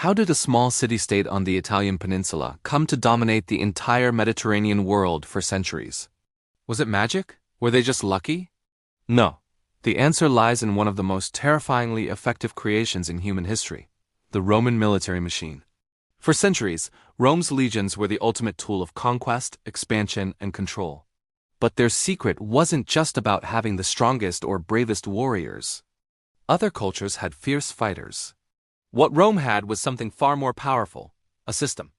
How did a small city-state on the Italian peninsula come to dominate the entire Mediterranean world for centuries? Was it magic? Were they just lucky? No. The answer lies in one of the most terrifyingly effective creations in human history: the Roman military machine. For centuries, Rome's legions were the ultimate tool of conquest, expansion, and control. But their secret wasn't just about having the strongest or bravest warriors. Other cultures had fierce fighters. What Rome had was something far more powerful: a system.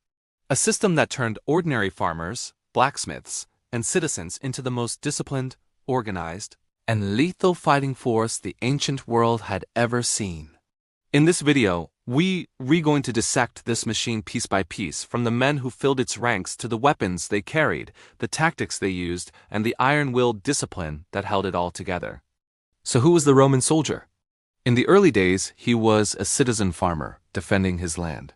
A system that turned ordinary farmers, blacksmiths, and citizens into the most disciplined, organized, and lethal fighting force the ancient world had ever seen. In this video, we're going to dissect this machine piece by piece, from the men who filled its ranks to the weapons they carried, the tactics they used, and the iron-willed discipline that held it all together. So who was the Roman soldier? In the early days, he was a citizen farmer, defending his land.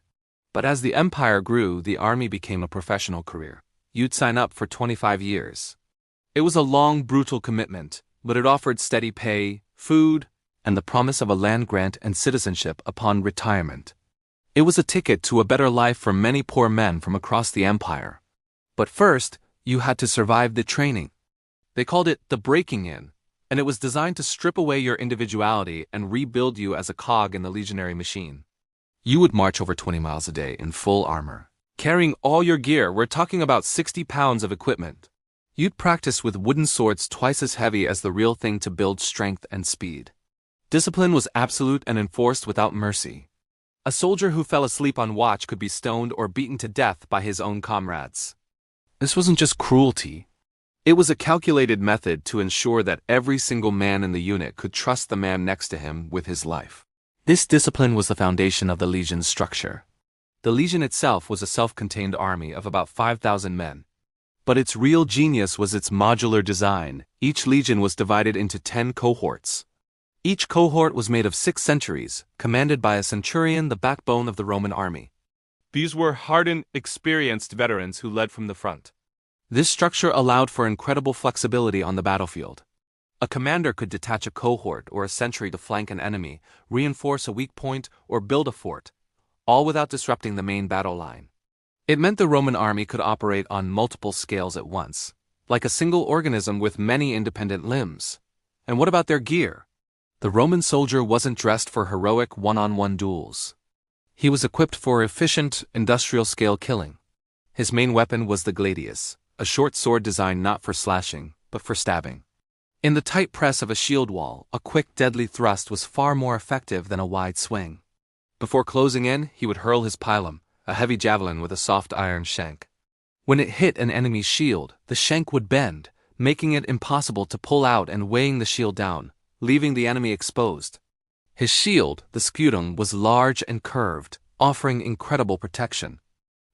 But as the empire grew, the army became a professional career. You'd sign up for 25 years. It was a long, brutal commitment, but it offered steady pay, food, and the promise of a land grant and citizenship upon retirement. It was a ticket to a better life for many poor men from across the empire. But first, you had to survive the training. They called it the breaking in, and it was designed to strip away your individuality and rebuild you as a cog in the legionary machine. You would march over 20 miles a day in full armor, carrying all your gear. We're talking about 60 pounds of equipment. You'd practice with wooden swords twice as heavy as the real thing to build strength and speed. Discipline was absolute and enforced without mercy. A soldier who fell asleep on watch could be stoned or beaten to death by his own comrades. This wasn't just cruelty. It was a calculated method to ensure that every single man in the unit could trust the man next to him with his life. This discipline was the foundation of the legion's structure. The legion itself was a self-contained army of about 5,000 men. But its real genius was its modular design. Each legion was divided into 10 cohorts. Each cohort was made of 6 centuries, commanded by a centurion, the backbone of the Roman army. These were hardened, experienced veterans who led from the front. This structure allowed for incredible flexibility on the battlefield. A commander could detach a cohort or a century to flank an enemy, reinforce a weak point, or build a fort, all without disrupting the main battle line. It meant the Roman army could operate on multiple scales at once, like a single organism with many independent limbs. And what about their gear? The Roman soldier wasn't dressed for heroic one-on-one duels. He was equipped for efficient, industrial-scale killing. His main weapon was the gladius, a short sword designed not for slashing, but for stabbing. In the tight press of a shield wall, a quick, deadly thrust was far more effective than a wide swing. Before closing in, he would hurl his pilum, a heavy javelin with a soft iron shank. When it hit an enemy's shield, the shank would bend, making it impossible to pull out and weighing the shield down, leaving the enemy exposed. His shield, the scutum, was large and curved, offering incredible protection.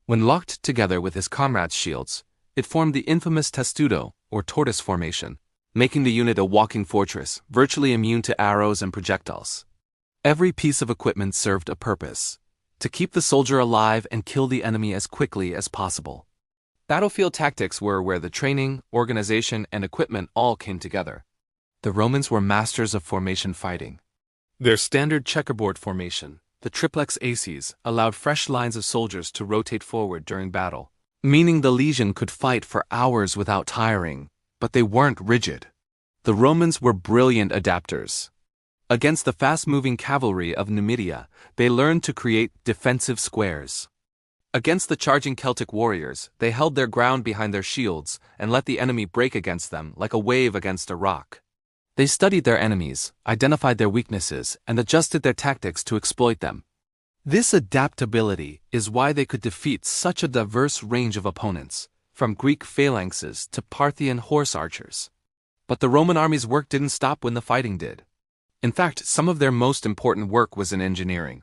When locked together with his comrades' shields, it formed the infamous testudo, or tortoise formation, making the unit a walking fortress, virtually immune to arrows and projectiles. Every piece of equipment served a purpose: to keep the soldier alive and kill the enemy as quickly as possible. Battlefield tactics were where the training, organization, and equipment all came together. The Romans were masters of formation fighting. Their standard checkerboard formation, the triplex acies, allowed fresh lines of soldiers to rotate forward during battle, meaning the legion could fight for hours without tiring, but they weren't rigid. The Romans were brilliant adapters. Against the fast-moving cavalry of Numidia, they learned to create defensive squares. Against the charging Celtic warriors, they held their ground behind their shields and let the enemy break against them like a wave against a rock. They studied their enemies, identified their weaknesses, and adjusted their tactics to exploit them. This adaptability is why they could defeat such a diverse range of opponents, from Greek phalanxes to Parthian horse archers. But the Roman army's work didn't stop when the fighting did. In fact, some of their most important work was in engineering.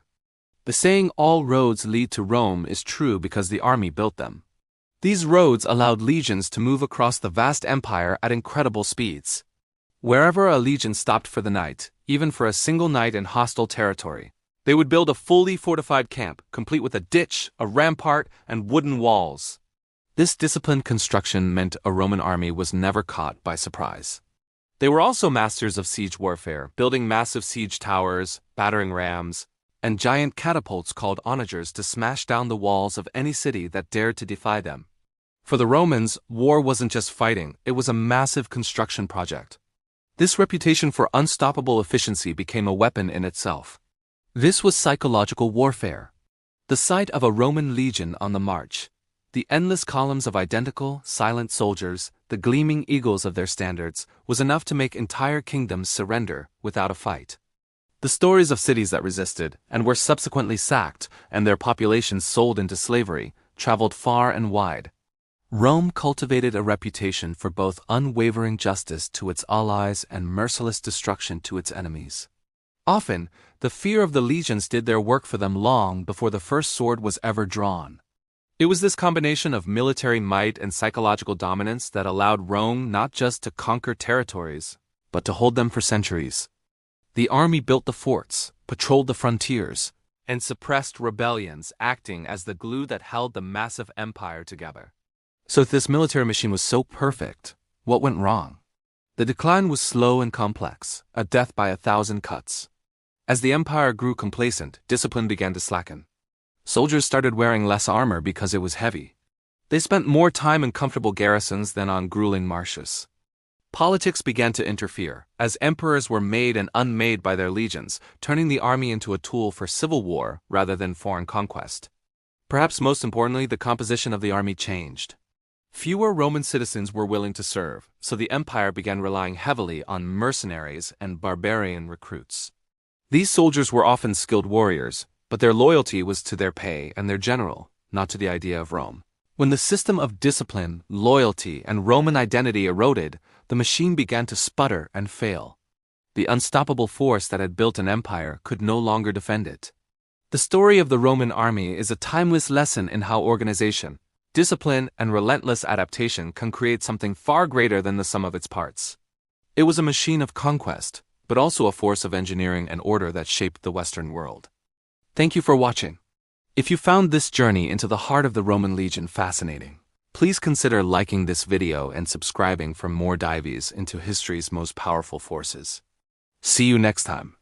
The saying, "all roads lead to Rome," is true because the army built them. These roads allowed legions to move across the vast empire at incredible speeds. Wherever a legion stopped for the night, even for a single night in hostile territory, they would build a fully fortified camp, complete with a ditch, a rampart, and wooden walls. This disciplined construction meant a Roman army was never caught by surprise. They were also masters of siege warfare, building massive siege towers, battering rams, and giant catapults called onagers to smash down the walls of any city that dared to defy them. For the Romans, war wasn't just fighting, it was a massive construction project. This reputation for unstoppable efficiency became a weapon in itself. This was psychological warfare. The sight of a Roman legion on the march, the endless columns of identical, silent soldiers, the gleaming eagles of their standards, was enough to make entire kingdoms surrender without a fight. The stories of cities that resisted, and were subsequently sacked, and their populations sold into slavery, traveled far and wide. Rome cultivated a reputation for both unwavering justice to its allies and merciless destruction to its enemies. Often, the fear of the legions did their work for them long before the first sword was ever drawn. It was this combination of military might and psychological dominance that allowed Rome not just to conquer territories, but to hold them for centuries. The army built the forts, patrolled the frontiers, and suppressed rebellions, acting as the glue that held the massive empire together. So if this military machine was so perfect, what went wrong? The decline was slow and complex, a death by 1,000 cuts. As the empire grew complacent, discipline began to slacken. Soldiers started wearing less armor because it was heavy. They spent more time in comfortable garrisons than on grueling marches. Politics began to interfere, as emperors were made and unmade by their legions, turning the army into a tool for civil war rather than foreign conquest. Perhaps most importantly, the composition of the army changed. Fewer Roman citizens were willing to serve, so the empire began relying heavily on mercenaries and barbarian recruits. These soldiers were often skilled warriors, but their loyalty was to their pay and their general, not to the idea of Rome. When the system of discipline, loyalty, and Roman identity eroded, the machine began to sputter and fail. The unstoppable force that had built an empire could no longer defend it. The story of the Roman army is a timeless lesson in how organization, discipline, and relentless adaptation can create something far greater than the sum of its parts. It was a machine of conquest, but also a force of engineering and order that shaped the Western world. Thank you for watching. If you found this journey into the heart of the Roman legion fascinating, please consider liking this video and subscribing for more dives into history's most powerful forces. See you next time.